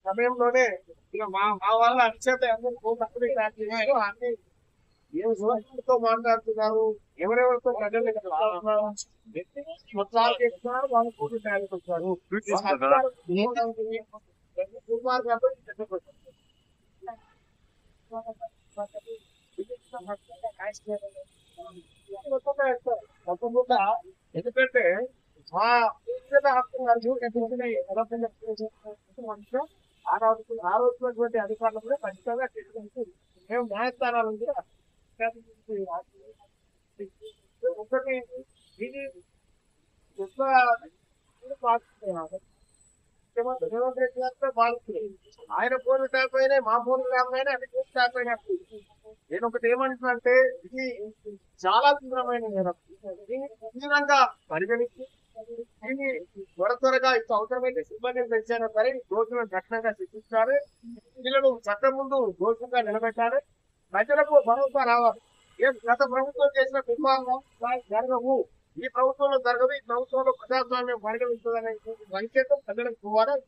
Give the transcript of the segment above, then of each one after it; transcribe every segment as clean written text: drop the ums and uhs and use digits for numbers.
సమయంలోనే ఇక మా మా వాళ్ళ అక్షత అందరూ అన్ని ఏ సోదరులతో మాట్లాడుతున్నారు, ఎవరెవరితో ప్రజలు మొత్తాలు చేస్తున్నారు, వాళ్ళు పోటీ తయారీకి వచ్చారు. తప్పకుండా ఎందుకంటే మా వ్యక్తిగత హక్కులు ఆ రోజుటువంటి అధికారులు కూడా ఖచ్చితంగా తీసుకుంటూ మేము న్యాయస్థానాలు కూడా ఒకటి ఇది ఎక్కువ రేవంత్ రెడ్డి గారితో బాధిస్తుంది. ఆయన ఫోన్లు ట్యాప్ అయినాయి, మా ఫోన్లు ట్యాప్ అయినాయి, అన్ని ఫోన్ ట్యాప్ అయినట్టు. నేను ఒకటి ఏమంటున్నానంటే ఇది చాలా తీవ్రమైన నేరం. దీన్ని తీవ్రంగా పరిగణించి దీన్ని త్వరగా ఇప్పుడు అవసరమైతే సిబ్బందిని పెంచారో సరే దోషులను కఠినంగా శిక్షించాలి. వీళ్ళను చట్టం ముందు దోషంగా నిలబెట్టాలి. ప్రజలకు భరోసా రావాలి. గత ప్రభుత్వం చేసిన దుర్మార్గం జరగవు, ఈ ప్రభుత్వంలో జరగదు, ఈ ప్రభుత్వంలో ప్రజాస్వామ్యం పరిగణిస్తుందనే సంకేతం ప్రజలకు పోవాలని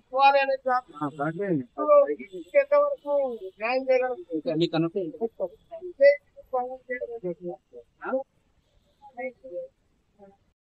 ఇవ్వాలి అనే ఎంతవరకు న్యాయం చేయగలం.